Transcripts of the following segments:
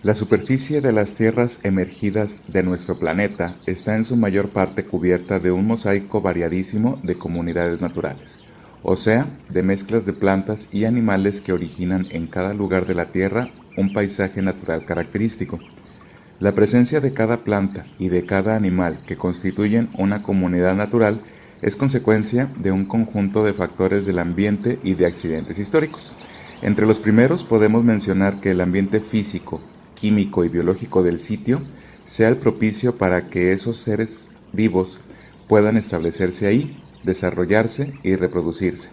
La superficie de las tierras emergidas de nuestro planeta está en su mayor parte cubierta de un mosaico variadísimo de comunidades naturales, o sea, de mezclas de plantas y animales que originan en cada lugar de la Tierra un paisaje natural característico. La presencia de cada planta y de cada animal que constituyen una comunidad natural es consecuencia de un conjunto de factores del ambiente y de accidentes históricos. Entre los primeros podemos mencionar que el ambiente físico, químico y biológico del sitio sea el propicio para que esos seres vivos puedan establecerse ahí, desarrollarse y reproducirse.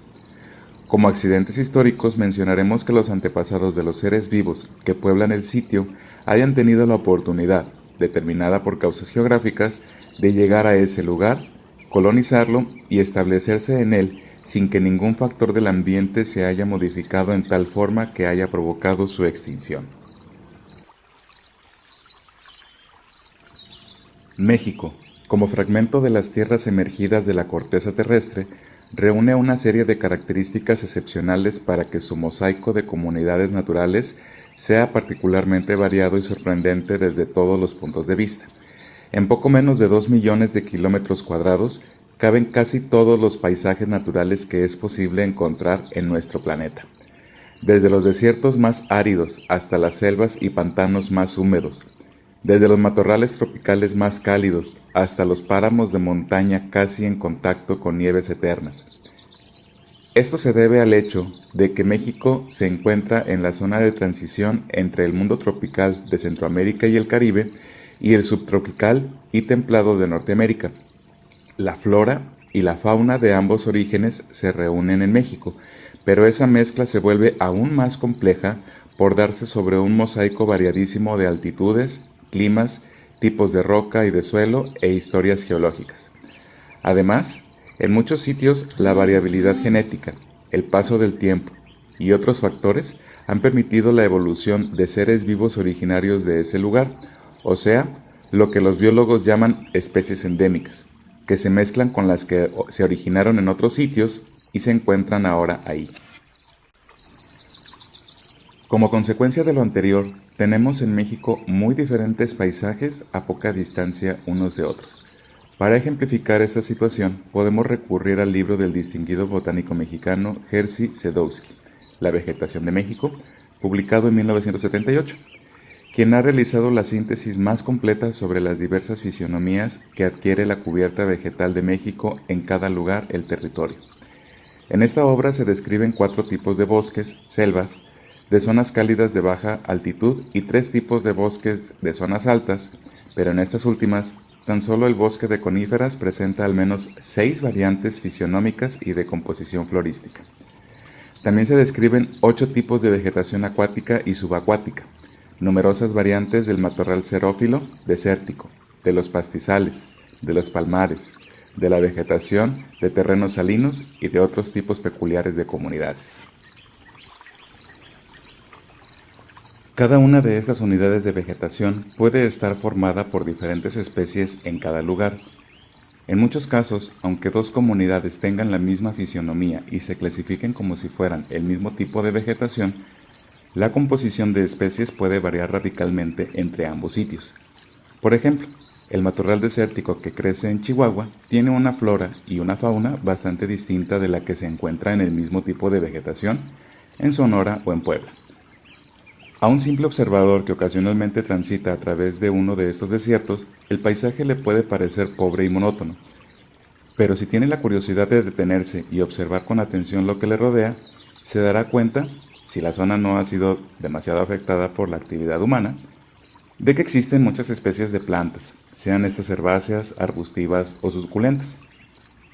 Como accidentes históricos mencionaremos que los antepasados de los seres vivos que pueblan el sitio hayan tenido la oportunidad, determinada por causas geográficas, de llegar a ese lugar, colonizarlo y establecerse en él sin que ningún factor del ambiente se haya modificado en tal forma que haya provocado su extinción. México, como fragmento de las tierras emergidas de la corteza terrestre, reúne una serie de características excepcionales para que su mosaico de comunidades naturales sea particularmente variado y sorprendente desde todos los puntos de vista. En poco menos de 2 millones de kilómetros cuadrados caben casi todos los paisajes naturales que es posible encontrar en nuestro planeta. Desde los desiertos más áridos hasta las selvas y pantanos más húmedos, desde los matorrales tropicales más cálidos hasta los páramos de montaña casi en contacto con nieves eternas. Esto se debe al hecho de que México se encuentra en la zona de transición entre el mundo tropical de Centroamérica y el Caribe y el subtropical y templado de Norteamérica. La flora y la fauna de ambos orígenes se reúnen en México, pero esa mezcla se vuelve aún más compleja por darse sobre un mosaico variadísimo de altitudes, climas, tipos de roca y de suelo e historias geológicas. Además, en muchos sitios la variabilidad genética, el paso del tiempo y otros factores han permitido la evolución de seres vivos originarios de ese lugar, o sea, lo que los biólogos llaman especies endémicas, que se mezclan con las que se originaron en otros sitios y se encuentran ahora ahí. Como consecuencia de lo anterior, tenemos en México muy diferentes paisajes a poca distancia unos de otros. Para ejemplificar esta situación, podemos recurrir al libro del distinguido botánico mexicano Jerzy Sadowski, La vegetación de México, publicado en 1978, quien ha realizado la síntesis más completa sobre las diversas fisionomías que adquiere la cubierta vegetal de México en cada lugar del territorio. En esta obra se describen 4 tipos de bosques, selvas, de zonas cálidas de baja altitud y 3 tipos de bosques de zonas altas, pero en estas últimas, tan solo el bosque de coníferas presenta al menos 6 variantes fisionómicas y de composición florística. También se describen 8 tipos de vegetación acuática y subacuática, numerosas variantes del matorral xerófilo desértico, de los pastizales, de los palmares, de la vegetación de terrenos salinos y de otros tipos peculiares de comunidades. Cada una de estas unidades de vegetación puede estar formada por diferentes especies en cada lugar. En muchos casos, aunque 2 comunidades tengan la misma fisionomía y se clasifiquen como si fueran el mismo tipo de vegetación, la composición de especies puede variar radicalmente entre ambos sitios. Por ejemplo, el matorral desértico que crece en Chihuahua tiene una flora y una fauna bastante distinta de la que se encuentra en el mismo tipo de vegetación en Sonora o en Puebla. A un simple observador que ocasionalmente transita a través de uno de estos desiertos, el paisaje le puede parecer pobre y monótono. Pero si tiene la curiosidad de detenerse y observar con atención lo que le rodea, se dará cuenta, si la zona no ha sido demasiado afectada por la actividad humana, de que existen muchas especies de plantas, sean estas herbáceas, arbustivas o suculentas,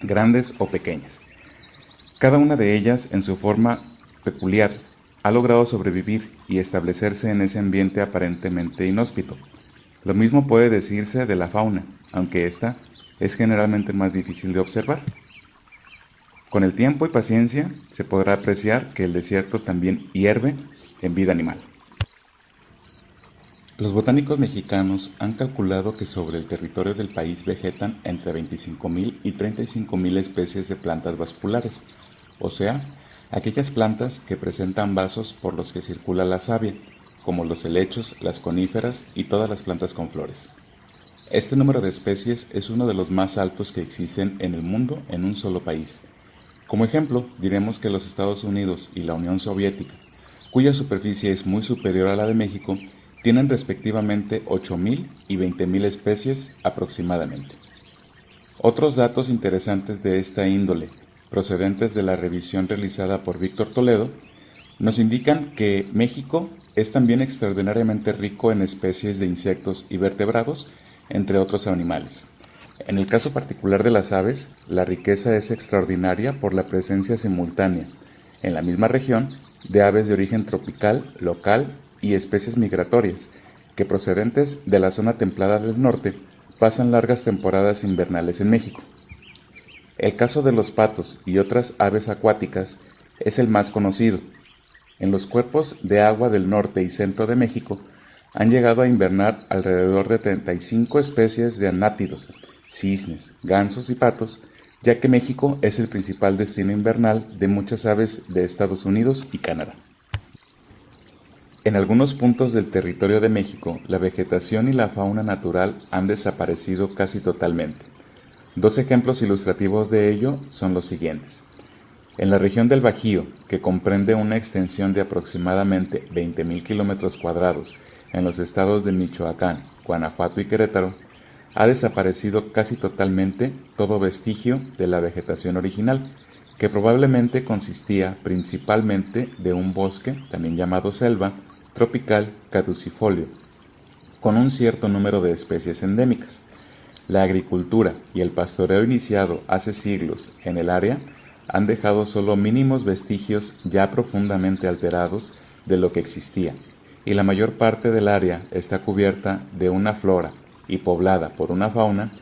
grandes o pequeñas. Cada una de ellas, en su forma peculiar, ha logrado sobrevivir y establecerse en ese ambiente aparentemente inhóspito. Lo mismo puede decirse de la fauna, aunque esta es generalmente más difícil de observar. Con el tiempo y paciencia se podrá apreciar que el desierto también hierve en vida animal. Los botánicos mexicanos han calculado que sobre el territorio del país vegetan entre 25.000 y 35.000 especies de plantas vasculares, o sea, aquellas plantas que presentan vasos por los que circula la savia, como los helechos, las coníferas y todas las plantas con flores. Este número de especies es uno de los más altos que existen en el mundo en un solo país. Como ejemplo, diremos que los Estados Unidos y la Unión Soviética, cuya superficie es muy superior a la de México, tienen respectivamente 8.000 y 20.000 especies aproximadamente. Otros datos interesantes de esta índole, procedentes de la revisión realizada por Víctor Toledo, nos indican que México es también extraordinariamente rico en especies de insectos y vertebrados, entre otros animales. En el caso particular de las aves, la riqueza es extraordinaria por la presencia simultánea, en la misma región, de aves de origen tropical, local y especies migratorias, que procedentes de la zona templada del norte, pasan largas temporadas invernales en México. El caso de los patos y otras aves acuáticas es el más conocido. En los cuerpos de agua del norte y centro de México han llegado a invernar alrededor de 35 especies de anátidos, cisnes, gansos y patos, ya que México es el principal destino invernal de muchas aves de Estados Unidos y Canadá. En algunos puntos del territorio de México, la vegetación y la fauna natural han desaparecido casi totalmente. Dos ejemplos ilustrativos de ello son los siguientes. En la región del Bajío, que comprende una extensión de aproximadamente 20.000 kilómetros cuadrados en los estados de Michoacán, Guanajuato y Querétaro, ha desaparecido casi totalmente todo vestigio de la vegetación original, que probablemente consistía principalmente de un bosque, también llamado selva, tropical caducifolio, con un cierto número de especies endémicas. La agricultura y el pastoreo iniciado hace siglos en el área han dejado solo mínimos vestigios ya profundamente alterados de lo que existía, y la mayor parte del área está cubierta de una flora y poblada por una fauna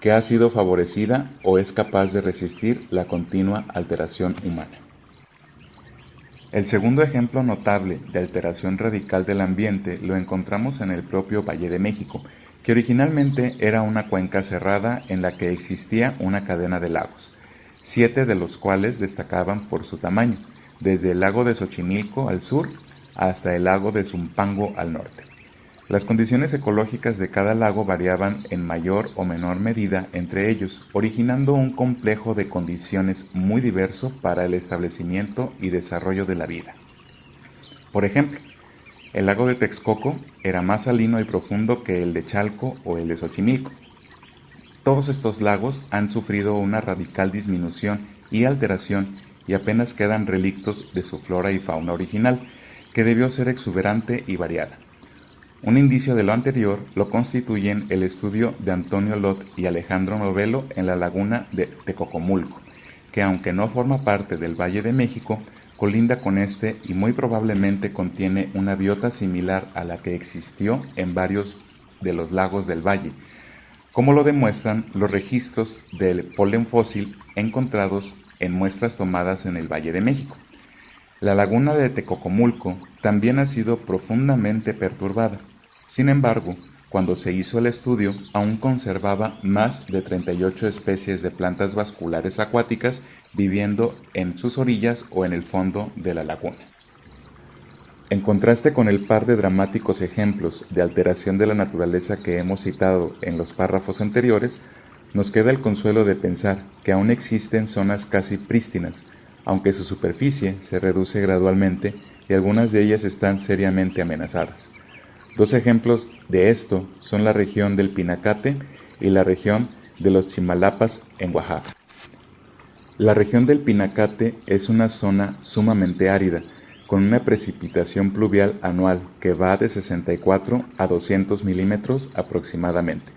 que ha sido favorecida o es capaz de resistir la continua alteración humana. El segundo ejemplo notable de alteración radical del ambiente lo encontramos en el propio Valle de México, que originalmente era una cuenca cerrada en la que existía una cadena de lagos, 7 de los cuales destacaban por su tamaño, desde el lago de Xochimilco al sur hasta el lago de Zumpango al norte. Las condiciones ecológicas de cada lago variaban en mayor o menor medida entre ellos, originando un complejo de condiciones muy diverso para el establecimiento y desarrollo de la vida. Por ejemplo, el lago de Texcoco era más salino y profundo que el de Chalco o el de Xochimilco. Todos estos lagos han sufrido una radical disminución y alteración y apenas quedan relictos de su flora y fauna original, que debió ser exuberante y variada. Un indicio de lo anterior lo constituyen el estudio de Antonio Lot y Alejandro Novelo en la laguna de Tecocomulco, que aunque no forma parte del Valle de México, colinda con este y muy probablemente contiene una biota similar a la que existió en varios de los lagos del valle, como lo demuestran los registros del polen fósil encontrados en muestras tomadas en el Valle de México. La laguna de Tecocomulco también ha sido profundamente perturbada. Sin embargo, cuando se hizo el estudio, aún conservaba más de 38 especies de plantas vasculares acuáticas viviendo en sus orillas o en el fondo de la laguna. En contraste con el par de dramáticos ejemplos de alteración de la naturaleza que hemos citado en los párrafos anteriores, nos queda el consuelo de pensar que aún existen zonas casi prístinas, aunque su superficie se reduce gradualmente y algunas de ellas están seriamente amenazadas. Dos ejemplos de esto son la región del Pinacate y la región de los Chimalapas en Oaxaca. La región del Pinacate es una zona sumamente árida, con una precipitación pluvial anual que va de 64 a 200 milímetros aproximadamente.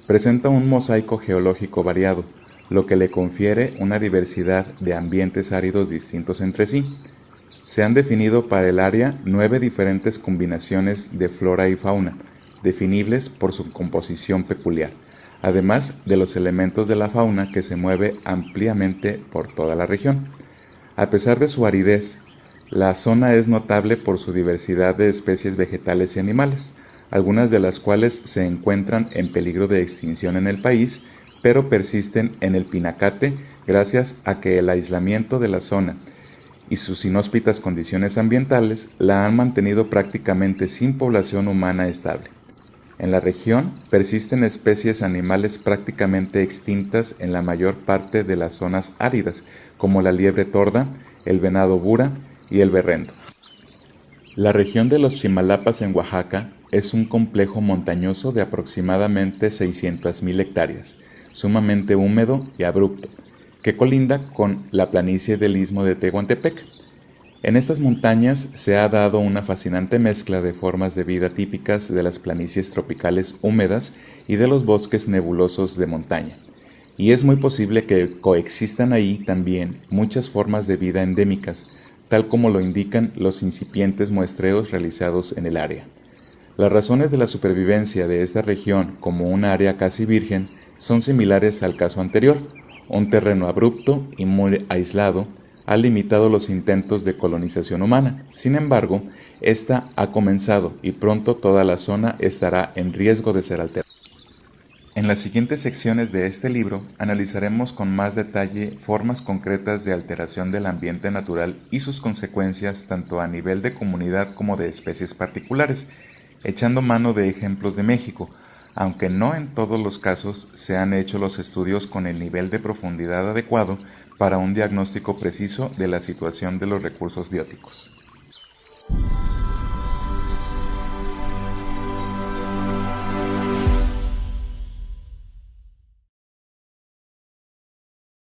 Presenta un mosaico geológico variado, lo que le confiere una diversidad de ambientes áridos distintos entre sí. Se han definido para el área 9 diferentes combinaciones de flora y fauna, definibles por su composición peculiar, además de los elementos de la fauna que se mueve ampliamente por toda la región. A pesar de su aridez, la zona es notable por su diversidad de especies vegetales y animales, algunas de las cuales se encuentran en peligro de extinción en el país, pero persisten en el Pinacate gracias a que el aislamiento de la zona y sus inhóspitas condiciones ambientales la han mantenido prácticamente sin población humana estable. En la región persisten especies animales prácticamente extintas en la mayor parte de las zonas áridas, como la liebre torda, el venado bura y el berrendo. La región de los Chimalapas en Oaxaca es un complejo montañoso de aproximadamente 600.000 hectáreas, sumamente húmedo y abrupto, que colinda con la planicie del Istmo de Tehuantepec. En estas montañas se ha dado una fascinante mezcla de formas de vida típicas de las planicies tropicales húmedas y de los bosques nebulosos de montaña, y es muy posible que coexistan ahí también muchas formas de vida endémicas, tal como lo indican los incipientes muestreos realizados en el área. Las razones de la supervivencia de esta región como un área casi virgen son similares al caso anterior. Un terreno abrupto y muy aislado ha limitado los intentos de colonización humana. Sin embargo, esta ha comenzado y pronto toda la zona estará en riesgo de ser alterada. En las siguientes secciones de este libro analizaremos con más detalle formas concretas de alteración del ambiente natural y sus consecuencias tanto a nivel de comunidad como de especies particulares, echando mano de ejemplos de México, aunque no en todos los casos se han hecho los estudios con el nivel de profundidad adecuado para un diagnóstico preciso de la situación de los recursos bióticos.